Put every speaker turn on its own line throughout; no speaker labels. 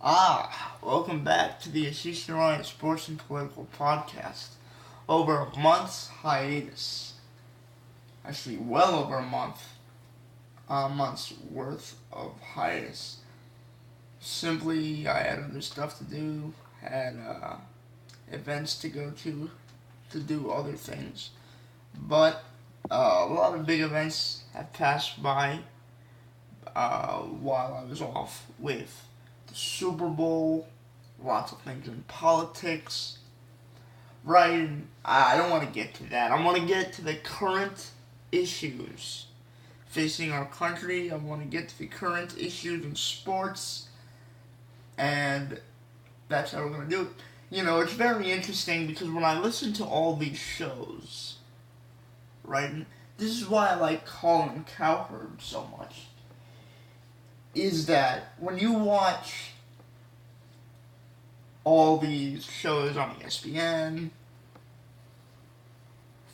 Welcome back to the Ashish and Sports and Political Podcast. Over a month's hiatus. Actually, well over a month's worth of hiatus. Simply, I had other stuff to do, had events to go to do other things. But a lot of big events have passed by while I was off with the Super Bowl, lots of things in politics, right? And I don't want to get to that. I want to get to the current issues facing our country. I want to get to the current issues in sports, and that's how we're going to do it. You know, it's very interesting because when I listen to all these shows, right, and this is why I like Colin Cowherd so much, is that when you watch all these shows on ESPN,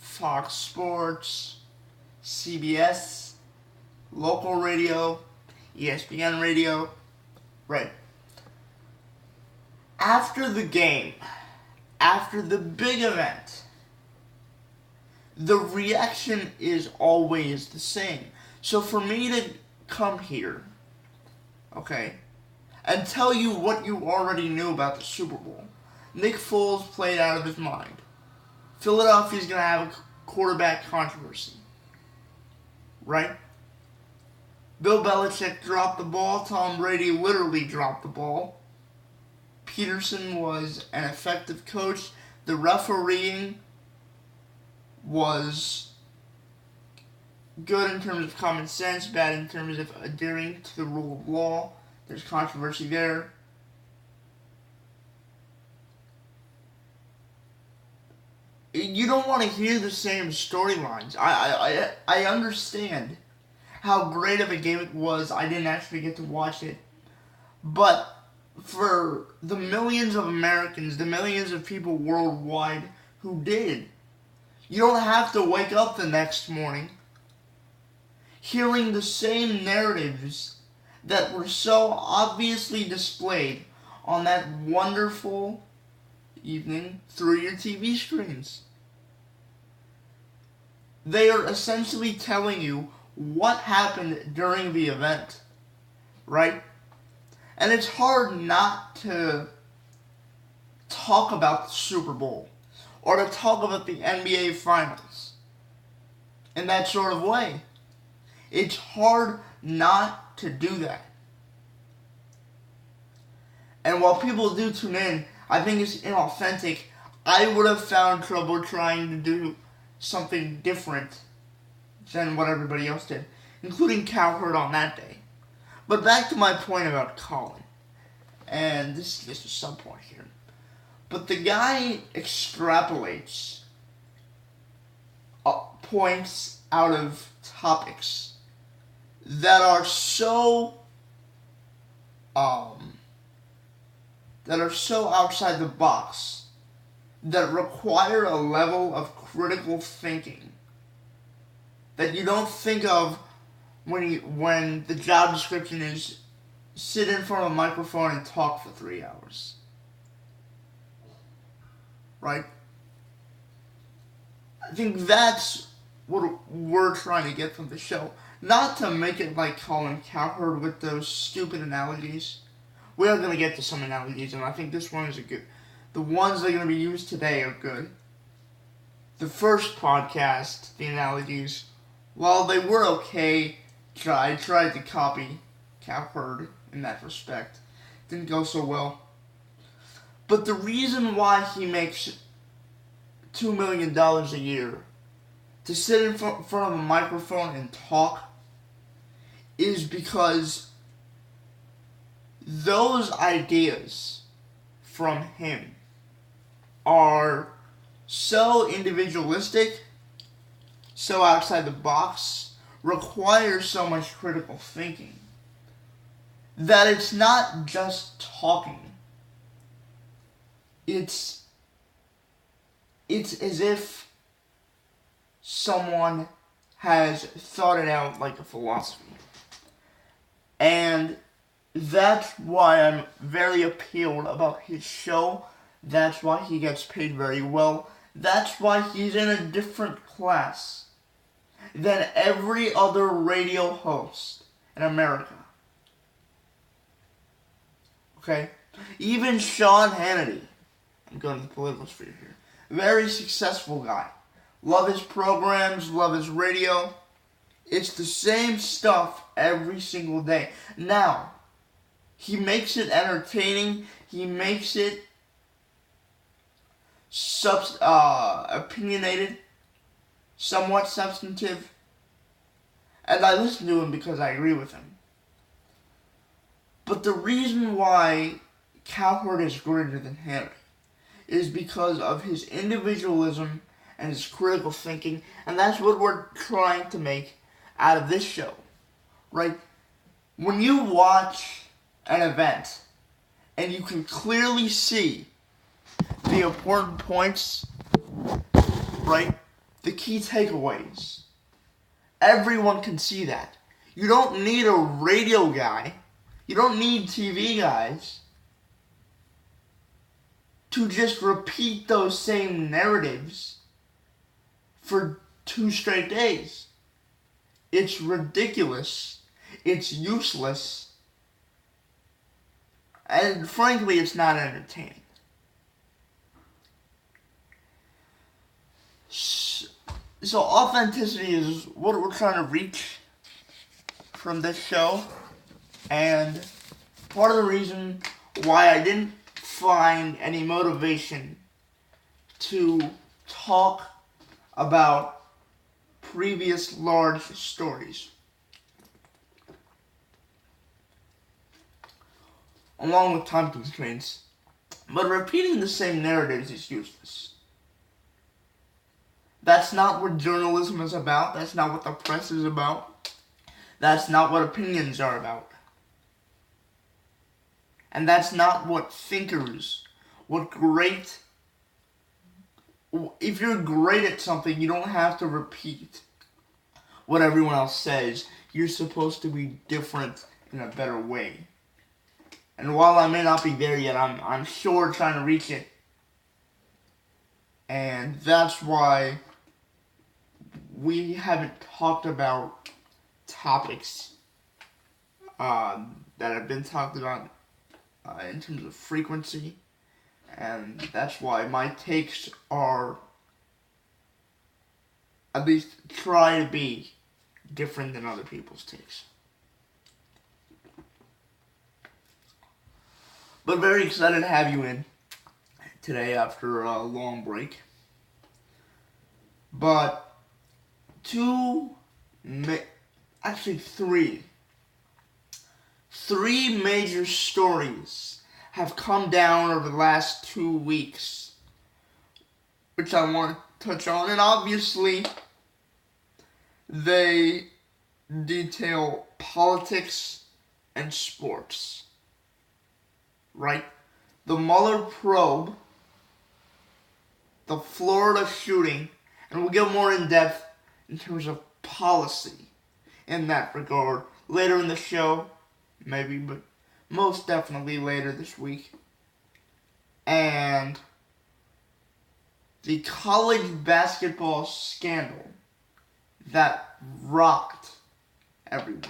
Fox Sports, CBS, local radio, ESPN radio, right? After the game, after the big event, the reaction is always the same. So for me to come here, okay, and tell you what you already knew about the Super Bowl. Nick Foles played out of his mind. Philadelphia's going to have a quarterback controversy. Right? Bill Belichick dropped the ball. Tom Brady literally dropped the ball. Peterson was an effective coach. The refereeing was good in terms of common sense, bad in terms of adhering to the rule of law. There's controversy there. You don't want to hear the same storylines. I understand how great of a game it was. I didn't actually get to watch it. But for the millions of Americans, the millions of people worldwide who did, you don't have to wake up the next morning hearing the same narratives that were so obviously displayed on that wonderful evening through your TV screens. They are essentially telling you what happened during the event, right? And it's hard not to talk about the Super Bowl or to talk about the NBA Finals in that sort of way. It's hard not to do that. And while people do tune in, I think it's inauthentic. I would have found trouble trying to do something different than what everybody else did, including Cowherd on that day. But back to my point about Colin, and this is just a sub-point here, but the guy extrapolates points out of topics that are so outside the box, that require a level of critical thinking that you don't think of when the job description is sit in front of a microphone and talk for 3 hours. Right? I think that's what we're trying to get from the show. Not to make it like Colin Cowherd with those stupid analogies. We are going to get to some analogies, and I think this one is a good. The ones that are going to be used today are good. The first podcast, the analogies, while they were okay, I tried to copy Cowherd in that respect. Didn't go so well. But the reason why he makes $2 million a year to sit in front of a microphone and talk is because those ideas from him are so individualistic, so outside the box, require so much critical thinking, that it's not just talking. It's as if someone has thought it out like a philosophy. And That's why I'm very appealed about his show. That's why he gets paid very well. That's why he's in a different class than every other radio host in America. Okay? Even Sean Hannity, I'm going to the political sphere here, very successful guy. Love his programs, love his radio. It's the same stuff every single day. Now, he makes it entertaining. He makes it opinionated, somewhat substantive. And I listen to him because I agree with him. But the reason why Cowherd is greater than Hannity is because of his individualism and his critical thinking, and that's what we're trying to make out of this show, right? When you watch an event and you can clearly see the important points, right? The key takeaways. Everyone can see that. You don't need a radio guy. You don't need TV guys to just repeat those same narratives for 2 straight days. It's ridiculous. It's useless. And frankly, it's not entertaining. So authenticity is what we're trying to reach from this show. And part of the reason why I didn't find any motivation to talk about previous large stories, along with time constraints, but repeating the same narratives is useless. That's not what journalism is about. That's not what the press is about. That's not what opinions are about. And that's not what thinkers, if you're great at something, you don't have to repeat what everyone else says. You're supposed to be different in a better way. And while I may not be there yet, I'm sure trying to reach it. And that's why we haven't talked about topics that have been talked about in terms of frequency, and that's why my takes are, at least try to be, different than other people's takes. But very excited to have you in today after a long break. But three major stories have come down over the last 2 weeks, which I want to touch on. And obviously, they detail politics and sports, right? The Mueller probe, the Florida shooting, and we'll get more in depth in terms of policy in that regard later in the show, maybe, but most definitely later this week. And the college basketball scandal that rocked everyone.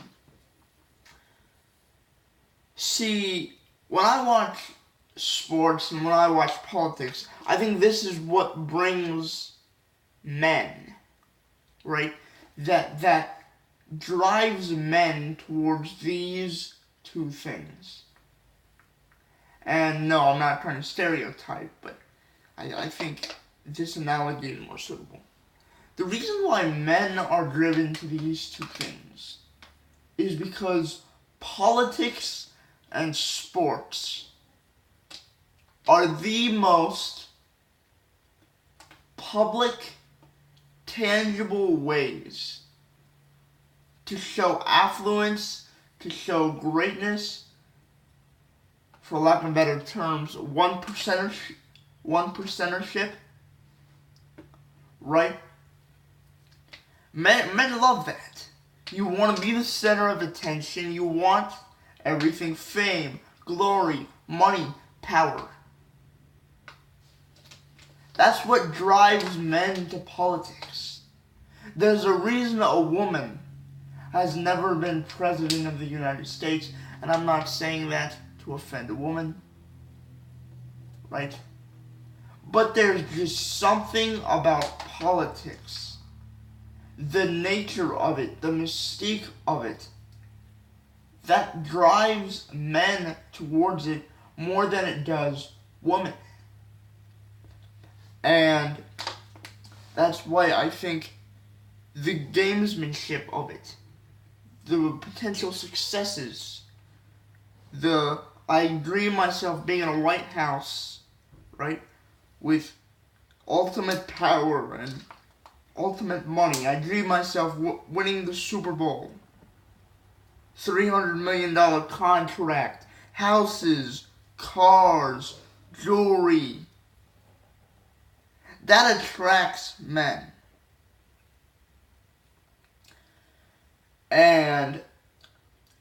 See, when I watch sports and when I watch politics, I think this is what brings men, right? That drives men towards these two things. And no, I'm not trying to stereotype, but I think this analogy is more suitable. The reason why men are driven to these two things is because politics and sports are the most public, tangible ways to show affluence, to show greatness, for lack of better terms, one percentership, right? Men love that. You want to be the center of attention. You want everything: fame, glory, money, power. That's what drives men to politics. There's a reason a woman has never been president of the United States, and I'm not saying that to offend a woman, right? But there's just something about politics, the nature of it, the mystique of it, that drives men towards it more than it does women. And that's why I think the gamesmanship of it, the potential successes, I dream myself being in a White House, right, with ultimate power and ultimate money. I dream myself winning the Super Bowl, $300 million contract, houses, cars, jewelry. That attracts men. And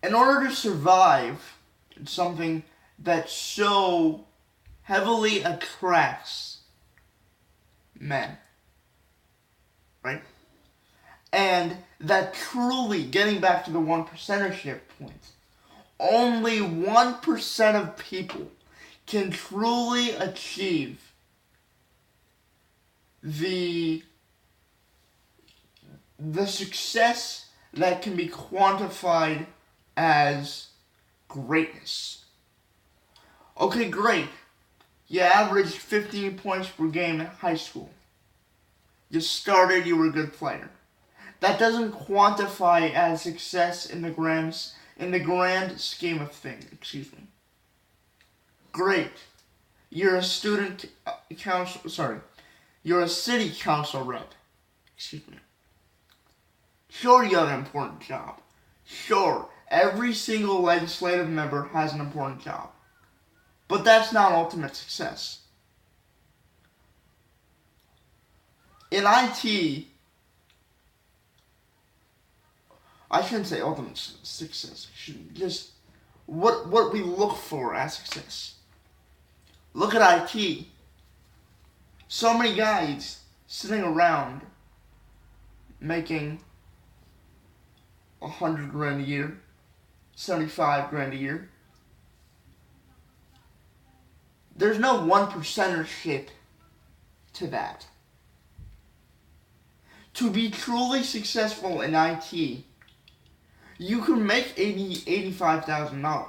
in order to survive, it's something that so heavily attracts men, right? And that truly, getting back to the 1%ership point, only 1% of people can truly achieve the success that can be quantified as greatness. Okay, great. You averaged 15 points per game in high school. You started, you were a good player. That doesn't quantify as success in the grand scheme of things. Great. You're a student council. You're a city council rep. Sure, you have an important job. Sure, every single legislative member has an important job. But that's not ultimate success. In IT, I shouldn't say ultimate success. Just what we look for as success. Look at IT. So many guys sitting around making $100,000 a year, $75,000 a year. There's no 1%ership to that. To be truly successful in IT, you can make $85,000,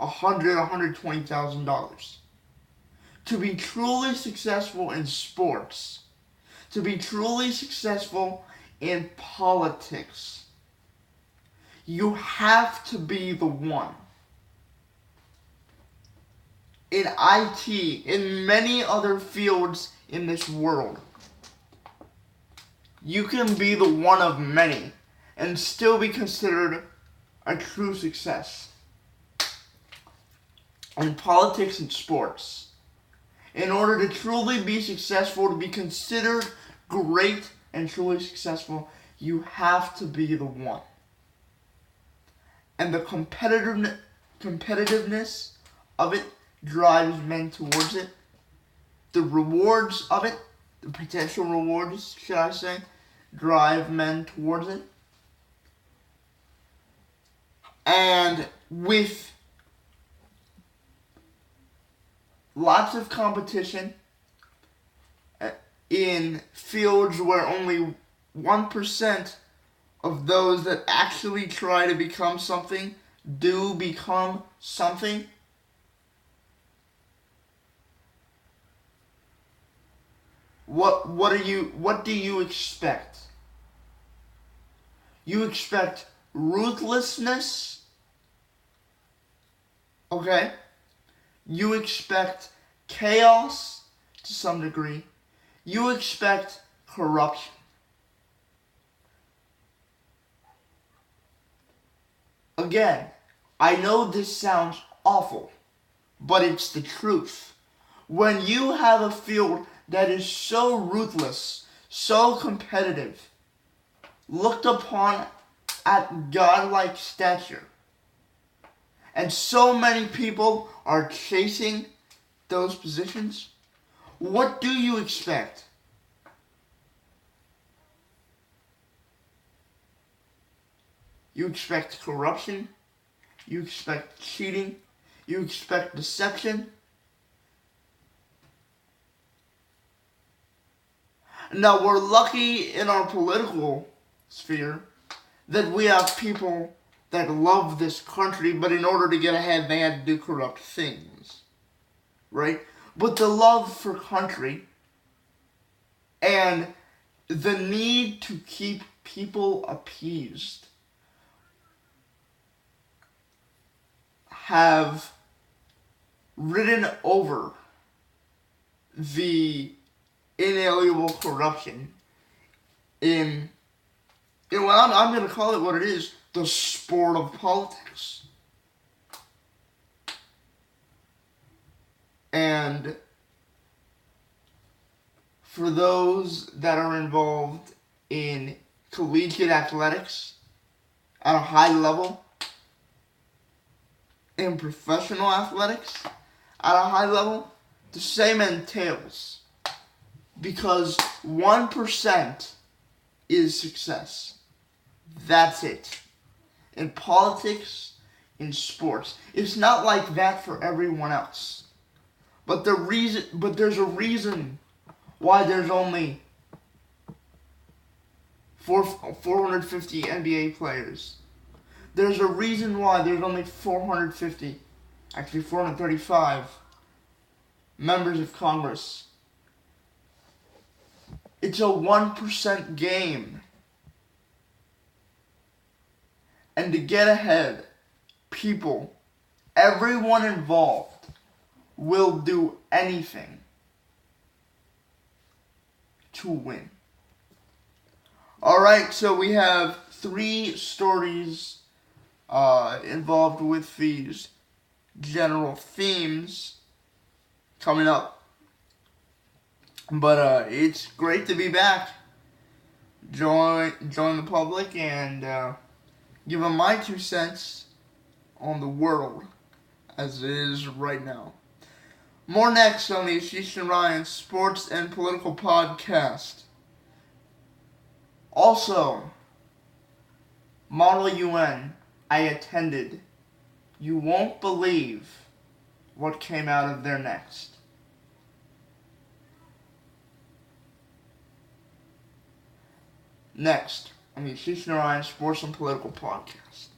$120,000. To be truly successful in sports, to be truly successful in politics, you have to be the one. In IT, in many other fields in this world, you can be the one of many and still be considered a true success. In politics and sports, in order to truly be successful, to be considered great and truly successful, you have to be the one. And the competitiveness of it drives men towards it. The rewards of it, the potential rewards, should I say, drive men towards it. And with lots of competition in fields where only 1% of those that actually try to become something do become something, what do you expect? You expect ruthlessness, okay? You expect chaos to some degree. You expect corruption. Again, I know this sounds awful, but it's the truth. When you have a field that is so ruthless, so competitive, looked upon at godlike stature, and so many people are chasing those positions, what do you expect? You expect corruption, you expect cheating, you expect deception. Now, we're lucky in our political sphere that we have people that love this country, but in order to get ahead, they had to do corrupt things. Right? But the love for country and the need to keep people appeased have ridden over the inalienable corruption in well, I'm going to call it what it is, the sport of politics. And for those that are involved in collegiate athletics at a high level, in professional athletics at a high level, the same entails. Because 1% is success. That's it. In politics, in sports. It's not like that for everyone else. But there's a reason why there's only 450 NBA players. There's a reason why there's only 435 members of Congress. It's a 1% game. And to get ahead, people, everyone involved, will do anything to win. Alright, so we have 3 stories involved with these general themes coming up. But it's great to be back. Join the public and give them my 2 cents on the world as it is right now. More next on the Ashish and Ryan Sports and Political Podcast. Also, Model UN, I attended. You won't believe what came out of there next. Next on the Ashish and Ryan Sports and Political Podcast.